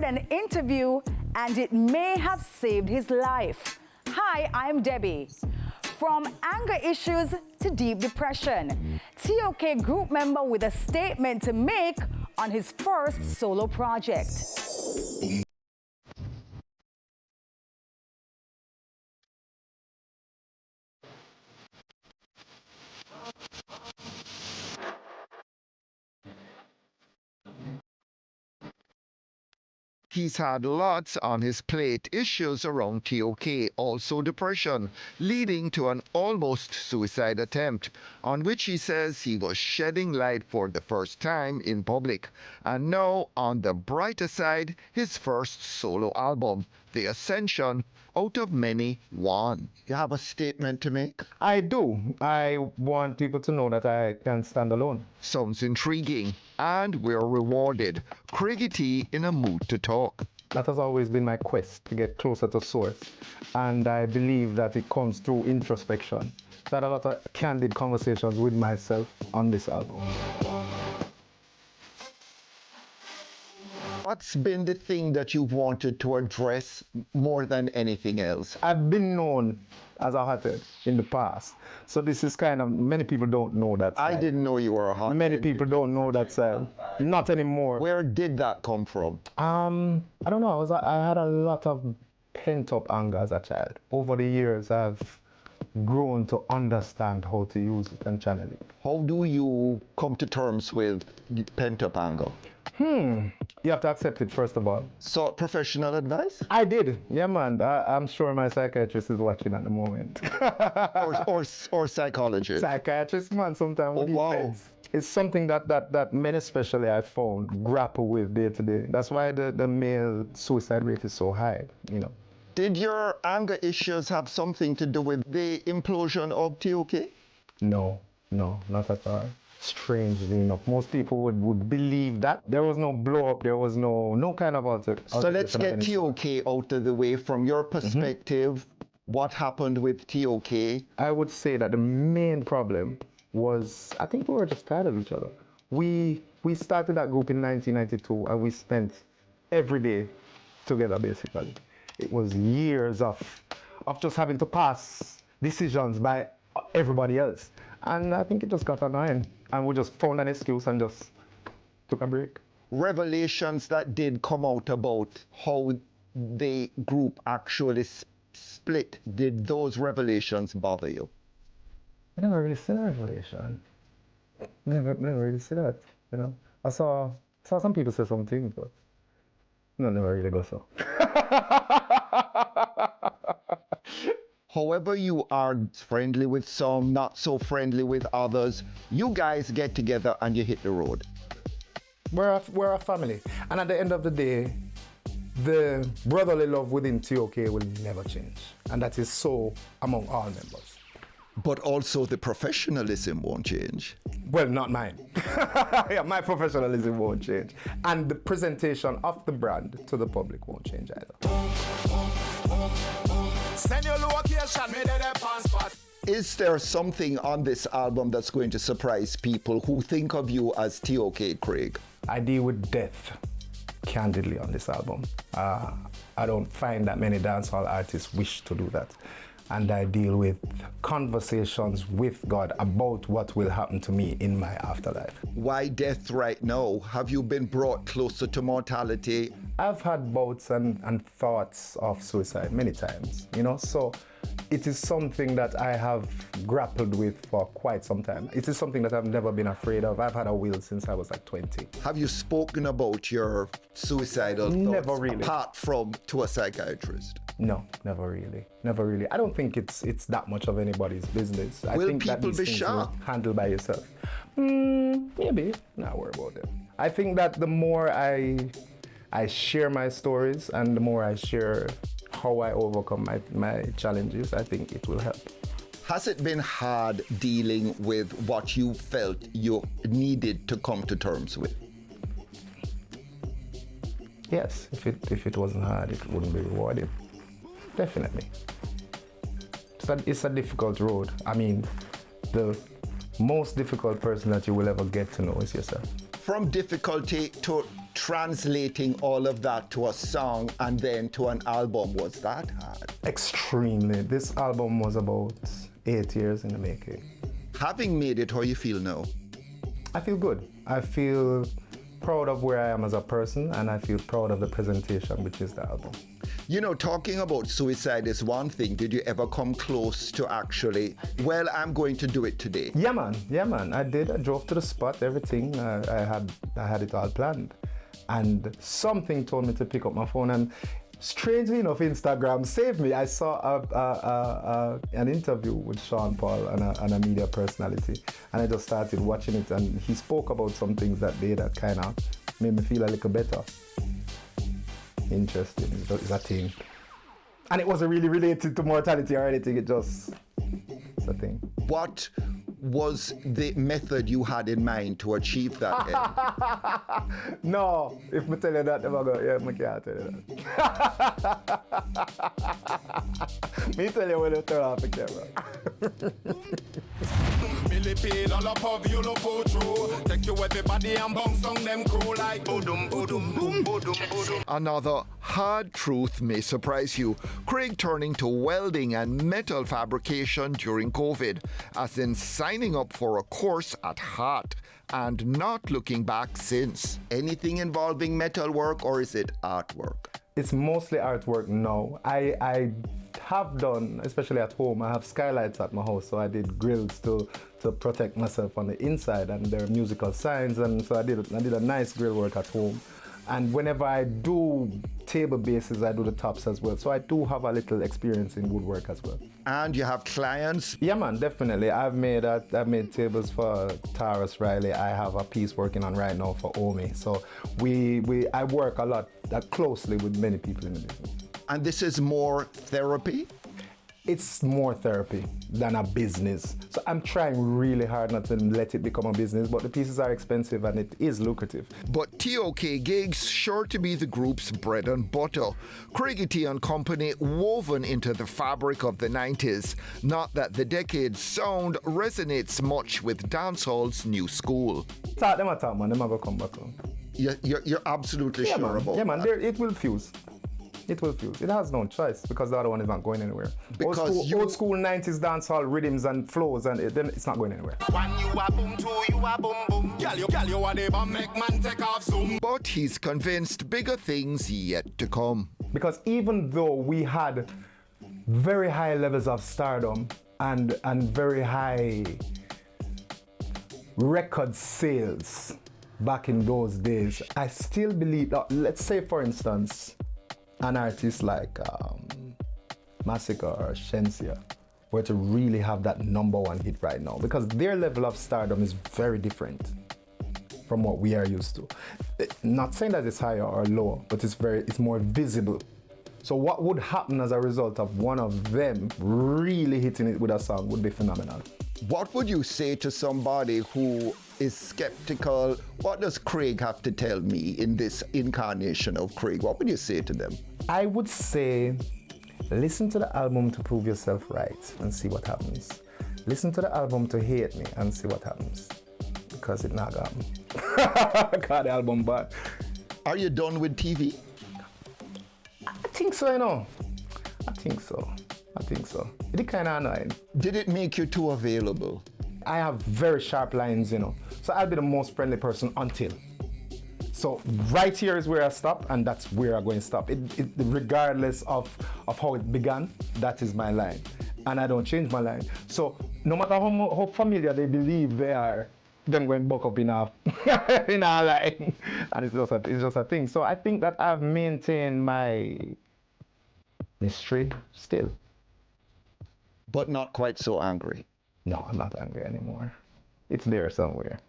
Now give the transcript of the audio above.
an interview and it may have saved his life. Hi, I'm Debbie. From anger issues to deep depression, TOK group member with a statement to make on his first solo project. He's had lots on his plate, issues around TOK, also depression, leading to an almost suicide attempt, on which he says he was shedding light for the first time in public. And now, on the brighter side, his first solo album, The Ascension, out of many, one. You have a statement to make? I do. I want people to know that I can stand alone. Sounds intriguing, and we're rewarded. Craigy T in a mood to talk. That has always been my quest, to get closer to source. And I believe that it comes through introspection. So I had a lot of candid conversations with myself on this album. What's been the thing that you've wanted to address more than anything else? I've been known as a hothead in the past. So this is kind of, many people don't know that side. I didn't know you were a hothead. Many people don't know that side. Not anymore. Where did that come from? I don't know. I had a lot of pent-up anger as a child. Over the years, I've grown to understand how to use it and channel it. How do you come to terms with pent-up anger? You have to accept it, first of all. Sought professional advice? I did. Yeah, man. I'm sure my psychiatrist is watching at the moment. or psychologist? Psychiatrist, man, sometimes. Oh, wow. It's something that men especially I found grapple with day to day. That's why the male suicide rate is so high, you know. Did your anger issues have something to do with the implosion of TOK? No, not at all. Strangely enough, most people would believe that. There was no blow up, there was no kind of alter. So let's get TOK out of the way. From your perspective, what happened with TOK? I would say that the main problem was, I think we were just tired of each other. We started that group in 1992 and we spent every day together basically. It was years of just having to pass decisions by everybody else. And I think it just got annoying. And we just found an excuse and just took a break. Revelations that did come out about how the group actually split, did those revelations bother you? I never really see that revelation. Never really see that, you know. I saw some people say some things, but never really go so. However, you are friendly with some, not so friendly with others. You guys get together and you hit the road. We're a family. And at the end of the day, the brotherly love within TOK will never change. And that is so among all members. But also the professionalism won't change. Well, not mine. Yeah, my professionalism won't change. And the presentation of the brand to the public won't change either. Send your location, me there on spot. Is there something on this album that's going to surprise people who think of you as TOK Craig? I deal with death candidly on this album. I don't find that many dancehall artists wish to do that. And I deal with conversations with God about what will happen to me in my afterlife. Why death right now? Have you been brought closer to mortality? I've had bouts and thoughts of suicide many times, you know, so it is something that I have grappled with for quite some time. It is something that I've never been afraid of. I've had a will since I was like 20. Have you spoken about your suicidal thoughts? Never really. Apart from to a psychiatrist? No, never really. Never really. I don't think it's that much of anybody's business. I Will think people that these be things shocked? you handle by yourself. Maybe. Not worry about them. I think that the more I share my stories and the more I share how I overcome my challenges, I think it will help. Has it been hard dealing with what you felt you needed to come to terms with? Yes, if it wasn't hard, it wouldn't be rewarding. Definitely. It's a difficult road. I mean, the most difficult person that you will ever get to know is yourself. From difficulty to translating all of that to a song and then to an album, was that hard? Extremely. This album was about 8 years in the making. Having made it, how you feel now? I feel good. I feel proud of where I am as a person, and I feel proud of the presentation, which is the album. You know, talking about suicide is one thing. Did you ever come close to actually, well, I'm going to do it today? Yeah, man. I did. I drove to the spot, everything. I had it all planned. And something told me to pick up my phone, and strangely enough, Instagram saved me. I saw an interview with Sean Paul and a media personality, and I just started watching it, and he spoke about some things that day that kind of made me feel a little better. Interesting, it's a thing. And it wasn't really related to mortality or anything, it's a thing. What was the method you had in mind to achieve that end? No, if I tell you that, I can't tell you that. Me tell you when you turn off the camera. Millipede all up of you look go through. Take you everybody and bounce on them crew like boom, boom, boom, boom. Another hard truth may surprise you. Craig turning to welding and metal fabrication during COVID, as in signing up for a course at Hart and not looking back since. Anything involving metal work, or is it artwork? It's mostly artwork now. I have done, especially at home, I have skylights at my house, so I did grills to protect myself on the inside, and there are musical signs, and so I did a nice grill work at home. And whenever I do table bases, I do the tops as well. So I do have a little experience in woodwork as well. And you have clients? Yeah, man, definitely. I've made tables for Taurus Riley. I have a piece working on right now for Omi. So I work a lot closely with many people in the business. And this is more therapy? It's more therapy than a business. So I'm trying really hard not to let it become a business, but the pieces are expensive and it is lucrative. But TOK gigs sure to be the group's bread and butter. Craigy T and Company woven into the fabric of the 90s. Not that the decade's sound resonates much with dancehall's new school. Talk them, man. Them ever come back on. You're absolutely sure man. about Yeah, man. that? It will fuse. It will fuse. It has no choice because the other one is not going anywhere. Because old school 90s dancehall rhythms and flows, and then it's not going anywhere. One you a boom, two you a boom boom. Girl you a neighbor make man take off zoom. But he's convinced bigger things yet to come. Because even though we had very high levels of stardom and very high record sales back in those days, I still believe that, let's say for instance, an artist like Massacre or Shensia were to really have that #1 hit right now, because their level of stardom is very different from what we are used to. Not saying that it's higher or lower, but it's more visible. So what would happen as a result of one of them really hitting it with a song would be phenomenal. What would you say to somebody who is skeptical? What does Craig have to tell me in this incarnation of Craig? What would you say to them? I would say, listen to the album to prove yourself right and see what happens. Listen to the album to hate me and see what happens. Because it not happen. God, the album bad. Are you done with TV? I think so, you know. I think so. It's kind of annoying. Did it make you too available? I have very sharp lines, you know. So I'll be the most friendly person until. So right here is where I stop, and that's where I'm going to stop. Regardless of how it began, that is my line. And I don't change my line. So no matter how familiar they believe they are, then going back up in a line. And it's just a thing. So I think that I've maintained my mystery still. But not quite so angry. No, I'm not angry anymore. It's there somewhere.